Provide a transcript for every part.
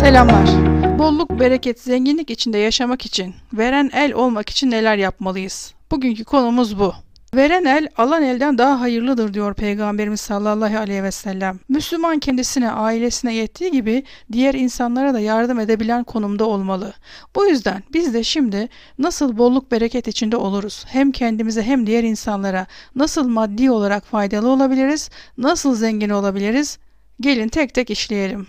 Selamlar. Bolluk, bereket, zenginlik içinde yaşamak için, veren el olmak için neler yapmalıyız? Bugünkü konumuz bu. Veren el, alan elden daha hayırlıdır diyor Peygamberimiz sallallahu aleyhi ve sellem. Müslüman kendisine, ailesine yettiği gibi diğer insanlara da yardım edebilen konumda olmalı. Bu yüzden biz de şimdi nasıl bolluk, bereket içinde oluruz? Hem kendimize hem diğer insanlara nasıl maddi olarak faydalı olabiliriz? Nasıl zengin olabiliriz? Gelin tek tek işleyelim.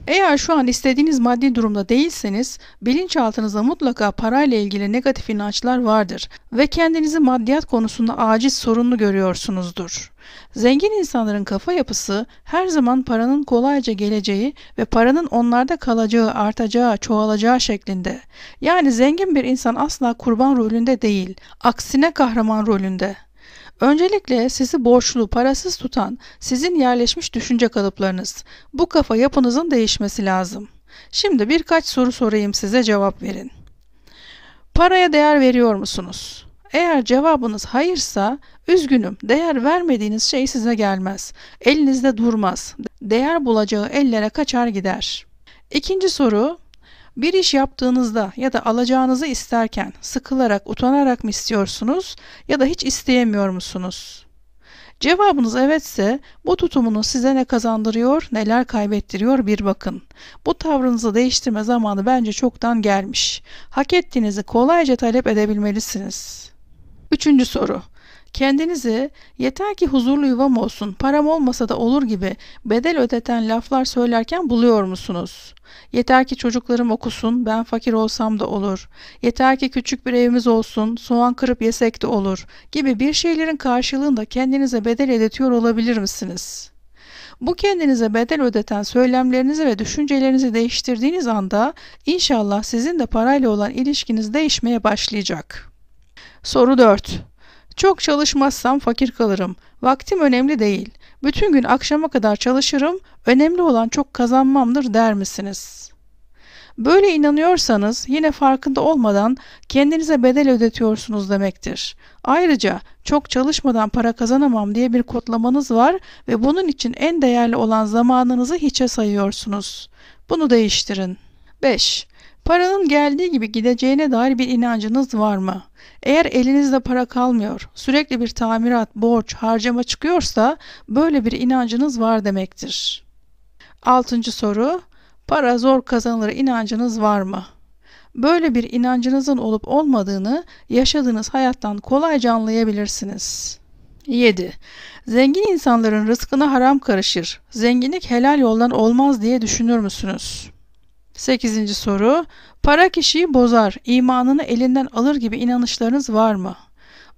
Eğer şu an istediğiniz maddi durumda değilseniz, bilinçaltınızda mutlaka parayla ilgili negatif inançlar vardır ve kendinizi maddiyat konusunda aciz, sorunlu görüyorsunuzdur. Zengin insanların kafa yapısı her zaman paranın kolayca geleceği ve paranın onlarda kalacağı, artacağı, çoğalacağı şeklinde. Yani zengin bir insan asla kurban rolünde değil, aksine kahraman rolünde. Öncelikle sizi borçlu, parasız tutan sizin yerleşmiş düşünce kalıplarınız. Bu kafa yapınızın değişmesi lazım. Şimdi birkaç soru sorayım, size cevap verin. Paraya değer veriyor musunuz? Eğer cevabınız hayırsa, üzgünüm, değer vermediğiniz şey size gelmez. Elinizde durmaz. Değer bulacağı ellere kaçar gider. İkinci soru. Bir iş yaptığınızda ya da alacağınızı isterken sıkılarak, utanarak mı istiyorsunuz ya da hiç isteyemiyor musunuz? Cevabınız evetse, bu tutumunuz size ne kazandırıyor, neler kaybettiriyor bir bakın. Bu tavrınızı değiştirme zamanı bence çoktan gelmiş. Hak ettiğinizi kolayca talep edebilmelisiniz. Üçüncü soru. Kendinizi yeter ki huzurlu yuvam olsun, param olmasa da olur gibi bedel ödeten laflar söylerken buluyor musunuz? Yeter ki çocuklarım okusun, ben fakir olsam da olur. Yeter ki küçük bir evimiz olsun, soğan kırıp yesek de olur gibi bir şeylerin karşılığında kendinize bedel ödetiyor olabilir misiniz? Bu kendinize bedel ödeten söylemlerinizi ve düşüncelerinizi değiştirdiğiniz anda inşallah sizin de parayla olan ilişkiniz değişmeye başlayacak. Soru 4. Çok çalışmazsam fakir kalırım. Vaktim önemli değil. Bütün gün akşama kadar çalışırım. Önemli olan çok kazanmamdır der misiniz? Böyle inanıyorsanız yine farkında olmadan kendinize bedel ödetiyorsunuz demektir. Ayrıca çok çalışmadan para kazanamam diye bir kodlamanız var ve bunun için en değerli olan zamanınızı hiçe sayıyorsunuz. Bunu değiştirin. 5. Paranın geldiği gibi gideceğine dair bir inancınız var mı? Eğer elinizde para kalmıyor, sürekli bir tamirat, borç, harcama çıkıyorsa böyle bir inancınız var demektir. 6. soru. Para zor kazanılır inancınız var mı? Böyle bir inancınızın olup olmadığını yaşadığınız hayattan kolayca anlayabilirsiniz. 7. Zengin insanların rızkına haram karışır. Zenginlik helal yoldan olmaz diye düşünür müsünüz? 8. soru. Para kişiyi bozar, imanını elinden alır gibi inanışlarınız var mı?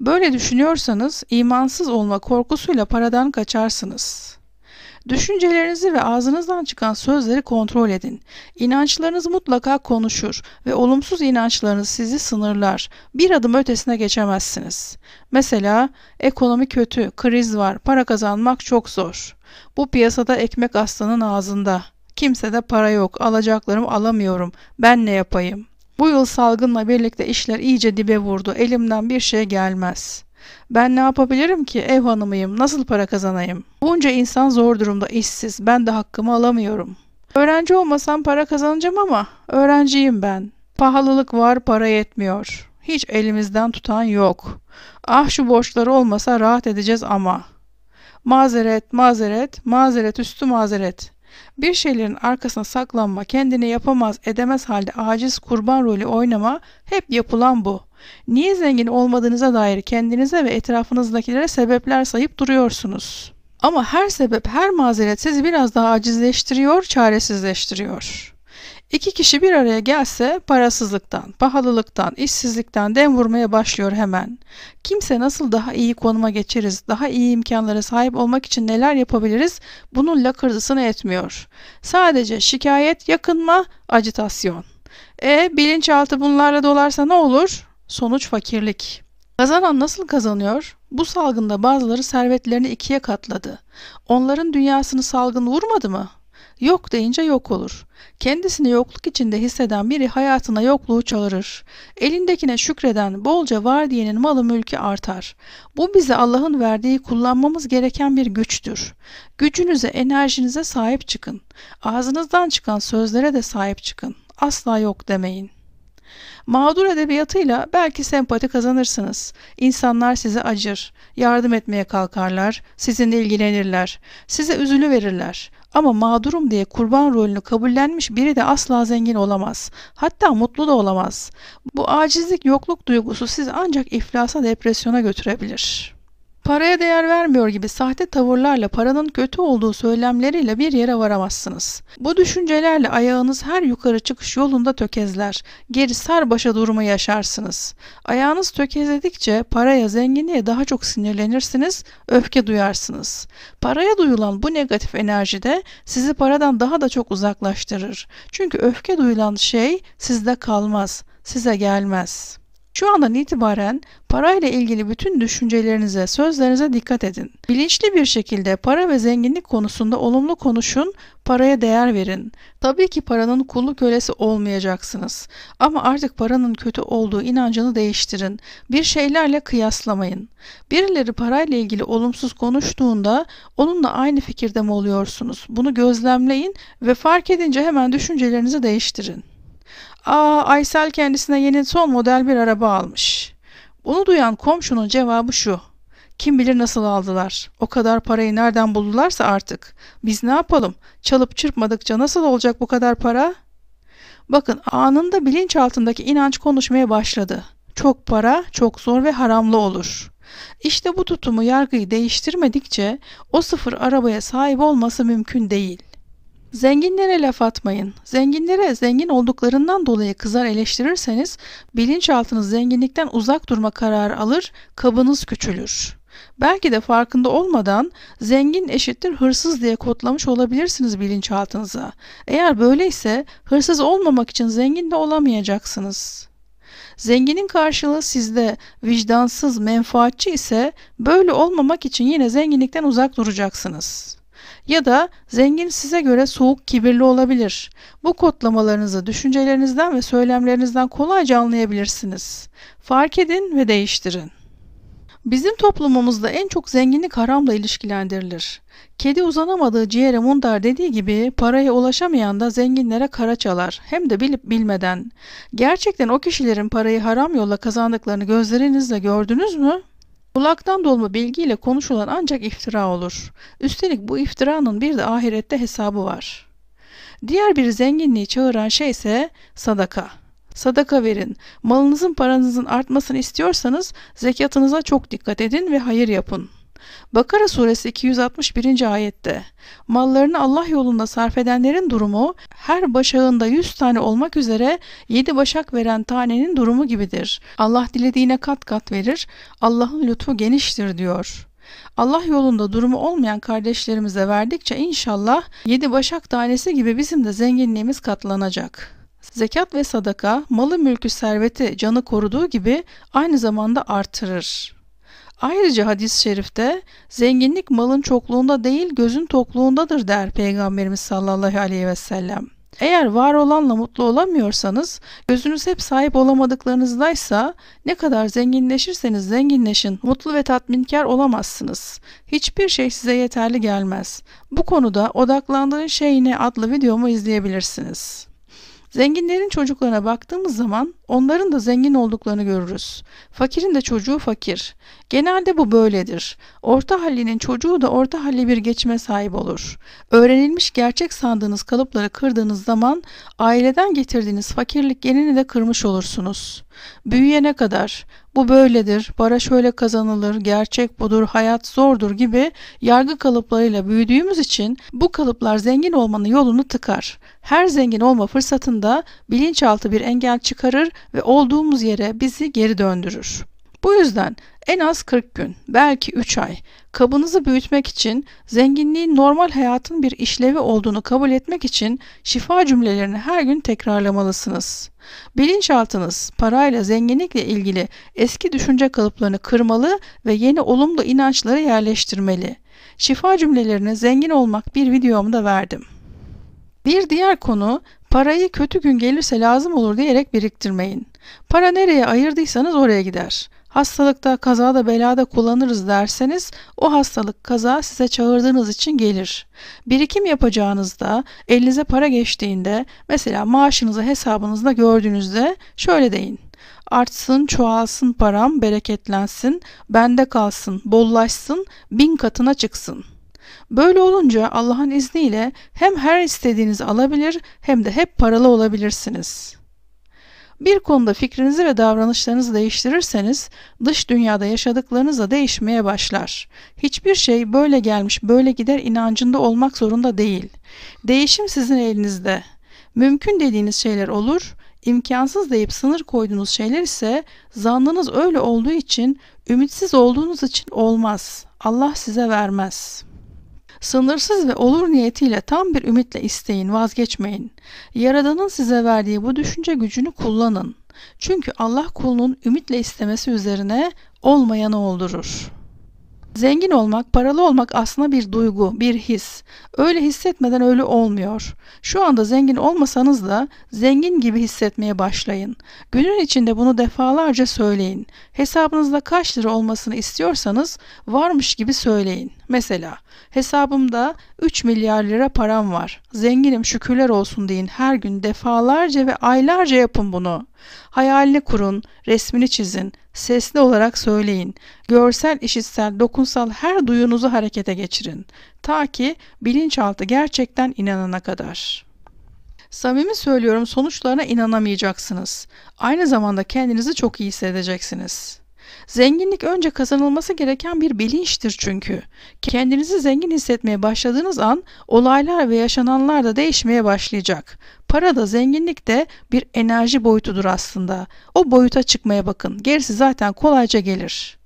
Böyle düşünüyorsanız imansız olma korkusuyla paradan kaçarsınız. Düşüncelerinizi ve ağzınızdan çıkan sözleri kontrol edin. İnançlarınız mutlaka konuşur ve olumsuz inançlarınız sizi sınırlar. Bir adım ötesine geçemezsiniz. Mesela ekonomi kötü, kriz var, para kazanmak çok zor. Bu piyasada ekmek aslanın ağzında. Kimsede para yok, alacaklarımı alamıyorum. Ben ne yapayım? Bu yıl salgınla birlikte işler iyice dibe vurdu. Elimden bir şey gelmez. Ben ne yapabilirim ki? Ev hanımıyım. Nasıl para kazanayım? Bunca insan zor durumda, işsiz. Ben de hakkımı alamıyorum. Öğrenci olmasam para kazanacağım ama öğrenciyim ben. Pahalılık var, para yetmiyor. Hiç elimizden tutan yok. Ah şu borçları olmasa rahat edeceğiz ama. Mazeret, mazeret, mazeret üstü mazeret. Bir şeylerin arkasına saklanma, kendini yapamaz edemez halde aciz kurban rolü oynama hep yapılan bu. Niye zengin olmadığınıza dair kendinize ve etrafınızdakilere sebepler sayıp duruyorsunuz. Ama her sebep, her mazeret sizi biraz daha acizleştiriyor, çaresizleştiriyor. İki kişi bir araya gelse parasızlıktan, pahalılıktan, işsizlikten dem vurmaya başlıyor hemen. Kimse nasıl daha iyi konuma geçeriz, daha iyi imkanlara sahip olmak için neler yapabiliriz bunun lakırdısını etmiyor. Sadece şikayet, yakınma, acitasyon. Bilinçaltı bunlarla dolarsa ne olur? Sonuç fakirlik. Kazanan nasıl kazanıyor? Bu salgında bazıları servetlerini ikiye katladı. Onların dünyasını salgın vurmadı mı? Yok deyince yok olur. Kendisini yokluk içinde hisseden biri hayatına yokluğu çağırır. Elindekine şükreden, bolca var diyenin malı mülkü artar. Bu bize Allah'ın verdiği kullanmamız gereken bir güçtür. Gücünüze, enerjinize sahip çıkın. Ağzınızdan çıkan sözlere de sahip çıkın. Asla yok demeyin. Mağdur edebiyatıyla belki sempati kazanırsınız. İnsanlar size acır, yardım etmeye kalkarlar, sizinle ilgilenirler, size üzülüverirler. Ama mağdurum diye kurban rolünü kabullenmiş biri de asla zengin olamaz. Hatta mutlu da olamaz. Bu acizlik, yokluk duygusu sizi ancak iflasa, depresyona götürebilir. Paraya değer vermiyor gibi sahte tavırlarla, paranın kötü olduğu söylemleriyle bir yere varamazsınız. Bu düşüncelerle ayağınız her yukarı çıkış yolunda tökezler. Geri sarbaşa durumu yaşarsınız. Ayağınız tökezledikçe paraya, zenginliğe daha çok sinirlenirsiniz, öfke duyarsınız. Paraya duyulan bu negatif enerji de sizi paradan daha da çok uzaklaştırır. Çünkü öfke duyulan şey sizde kalmaz, size gelmez. Şu andan itibaren parayla ilgili bütün düşüncelerinize, sözlerinize dikkat edin. Bilinçli bir şekilde para ve zenginlik konusunda olumlu konuşun, paraya değer verin. Tabii ki paranın kulu kölesi olmayacaksınız. Ama artık paranın kötü olduğu inancını değiştirin. Bir şeylerle kıyaslamayın. Birileri parayla ilgili olumsuz konuştuğunda onunla aynı fikirde mi oluyorsunuz? Bunu gözlemleyin ve fark edince hemen düşüncelerinizi değiştirin. Aysel kendisine yeni son model bir araba almış. Bunu duyan komşunun cevabı şu: kim bilir nasıl aldılar? O kadar parayı nereden buldularsa artık. Biz ne yapalım? Çalıp çırpmadıkça nasıl olacak bu kadar para? Bakın, anında bilinçaltındaki inanç konuşmaya başladı. Çok para, çok zor ve haramlı olur. İşte bu tutumu, yargıyı değiştirmedikçe o sıfır arabaya sahip olması mümkün değil. Zenginlere laf atmayın. Zenginlere zengin olduklarından dolayı kızar eleştirirseniz bilinçaltınız zenginlikten uzak durma kararı alır, kabınız küçülür. Belki de farkında olmadan zengin eşittir hırsız diye kodlamış olabilirsiniz bilinçaltınıza. Eğer böyleyse hırsız olmamak için zengin de olamayacaksınız. Zenginin karşılığı sizde, vicdansız, menfaatçi ise böyle olmamak için yine zenginlikten uzak duracaksınız. Ya da zengin size göre soğuk, kibirli olabilir. Bu kodlamalarınızı düşüncelerinizden ve söylemlerinizden kolayca anlayabilirsiniz. Fark edin ve değiştirin. Bizim toplumumuzda en çok zenginlik haramla ilişkilendirilir. Kedi uzanamadığı ciğere mundar dediği gibi paraya ulaşamayan da zenginlere kara çalar, hem de bilip bilmeden. Gerçekten o kişilerin parayı haram yolla kazandıklarını gözlerinizle gördünüz mü? Kulaktan dolma bilgiyle konuşulan ancak iftira olur. Üstelik bu iftiranın bir de ahirette hesabı var. Diğer bir zenginliği çağıran şey ise sadaka. Sadaka verin. Malınızın, paranızın artmasını istiyorsanız zekatınıza çok dikkat edin ve hayır yapın. Bakara suresi 261. ayette mallarını Allah yolunda sarf edenlerin durumu her başağında 100 tane olmak üzere 7 başak veren tanenin durumu gibidir. Allah dilediğine kat kat verir. Allah'ın lütfu geniştir diyor. Allah yolunda durumu olmayan kardeşlerimize verdikçe inşallah 7 başak tanesi gibi bizim de zenginliğimiz katlanacak. Zekat ve sadaka malı, mülkü, serveti, canı koruduğu gibi aynı zamanda artırır. Ayrıca hadis-i şerifte zenginlik malın çokluğunda değil gözün tokluğundadır der Peygamberimiz sallallahu aleyhi ve sellem. Eğer var olanla mutlu olamıyorsanız, gözünüz hep sahip olamadıklarınızdaysa ne kadar zenginleşirseniz zenginleşin, mutlu ve tatminkar olamazsınız. Hiçbir şey size yeterli gelmez. Bu konuda Odaklandığın Şey Ne adlı videomu izleyebilirsiniz. Zenginlerin çocuklarına baktığımız zaman onların da zengin olduklarını görürüz. Fakirin de çocuğu fakir. Genelde bu böyledir. Orta hallinin çocuğu da orta halli bir geçime sahip olur. Öğrenilmiş gerçek sandığınız kalıpları kırdığınız zaman aileden getirdiğiniz fakirlik genini de kırmış olursunuz. Büyüyene kadar bu böyledir, para şöyle kazanılır, gerçek budur, hayat zordur gibi yargı kalıplarıyla büyüdüğümüz için bu kalıplar zengin olmanın yolunu tıkar. Her zengin olma fırsatında bilinçaltı bir engel çıkarır ve olduğumuz yere bizi geri döndürür. Bu yüzden en az 40 gün, belki 3 ay kabınızı büyütmek için, zenginliğin normal hayatın bir işlevi olduğunu kabul etmek için şifa cümlelerini her gün tekrarlamalısınız. Bilinçaltınız parayla, zenginlikle ilgili eski düşünce kalıplarını kırmalı ve yeni olumlu inançları yerleştirmeli. Şifa cümlelerini zengin olmak bir videomda verdim. Bir diğer konu, parayı kötü gün gelirse lazım olur diyerek biriktirmeyin. Para nereye ayırdıysanız oraya gider. Hastalıkta, kazada, belada kullanırız derseniz o hastalık, kaza size çağırdığınız için gelir. Birikim yapacağınızda, elinize para geçtiğinde, mesela maaşınızı hesabınızda gördüğünüzde şöyle deyin: artsın, çoğalsın param, bereketlensin, bende kalsın, bollaşsın, 1000 katına çıksın. Böyle olunca Allah'ın izniyle hem her istediğinizi alabilir hem de hep paralı olabilirsiniz. Bir konuda fikrinizi ve davranışlarınızı değiştirirseniz dış dünyada yaşadıklarınız da değişmeye başlar. Hiçbir şey böyle gelmiş böyle gider inancında olmak zorunda değil. Değişim sizin elinizde. Mümkün dediğiniz şeyler olur, imkansız deyip sınır koyduğunuz şeyler ise zannınız öyle olduğu için, ümitsiz olduğunuz için olmaz. Allah size vermez. Sınırsız ve olur niyetiyle tam bir ümitle isteyin, vazgeçmeyin. Yaradan'ın size verdiği bu düşünce gücünü kullanın. Çünkü Allah kulunun ümitle istemesi üzerine olmayanı oldurur. Zengin olmak, paralı olmak aslında bir duygu, bir his. Öyle hissetmeden öyle olmuyor. Şu anda zengin olmasanız da zengin gibi hissetmeye başlayın. Günün içinde bunu defalarca söyleyin. Hesabınızda kaç lira olmasını istiyorsanız varmış gibi söyleyin. Mesela hesabımda 3 milyar lira param var. Zenginim şükürler olsun deyin her gün defalarca ve aylarca yapın bunu. Hayalini kurun, resmini çizin, sesli olarak söyleyin. Görsel, işitsel, dokunsal her duyunuzu harekete geçirin. Ta ki bilinçaltı gerçekten inanana kadar. Samimi söylüyorum, sonuçlarına inanamayacaksınız. Aynı zamanda kendinizi çok iyi hissedeceksiniz. Zenginlik önce kazanılması gereken bir bilinçtir çünkü. Kendinizi zengin hissetmeye başladığınız an olaylar ve yaşananlar da değişmeye başlayacak. Para da zenginlik de bir enerji boyutudur aslında. O boyuta çıkmaya bakın. Gerisi zaten kolayca gelir.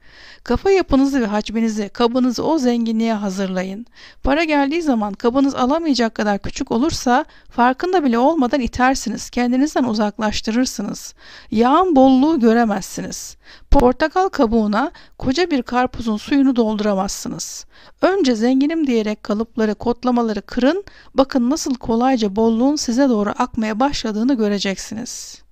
Kafa yapınızı ve hacminizi, kabınızı o zenginliğe hazırlayın. Para geldiği zaman kabınız alamayacak kadar küçük olursa farkında bile olmadan itersiniz, kendinizden uzaklaştırırsınız. Yağın bolluğu göremezsiniz. Portakal kabuğuna koca bir karpuzun suyunu dolduramazsınız. Önce zenginim diyerek kalıpları, kodlamaları kırın, bakın nasıl kolayca bolluğun size doğru akmaya başladığını göreceksiniz.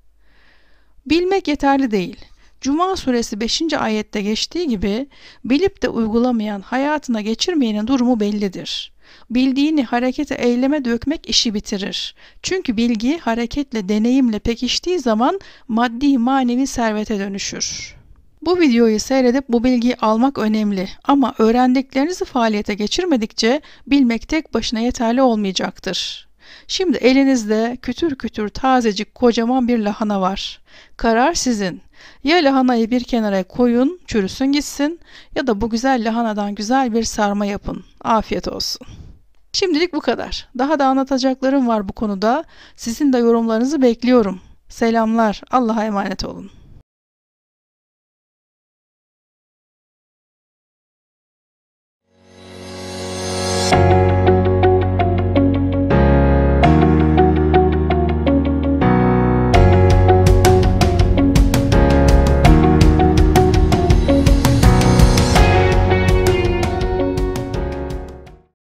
Bilmek yeterli değil. Cuma suresi 5. ayette geçtiği gibi bilip de uygulamayan, hayatına geçirmeyenin durumu bellidir. Bildiğini harekete, eyleme dökmek işi bitirir. Çünkü bilgi hareketle, deneyimle pekiştiği zaman maddi manevi servete dönüşür. Bu videoyu seyredip bu bilgiyi almak önemli ama öğrendiklerinizi faaliyete geçirmedikçe bilmek tek başına yeterli olmayacaktır. Şimdi elinizde kütür kütür tazecik kocaman bir lahana var. Karar sizin. Ya lahanayı bir kenara koyun, çürüsün gitsin ya da bu güzel lahanadan güzel bir sarma yapın. Afiyet olsun. Şimdilik bu kadar. Daha da anlatacaklarım var bu konuda. Sizin de yorumlarınızı bekliyorum. Selamlar. Allah'a emanet olun.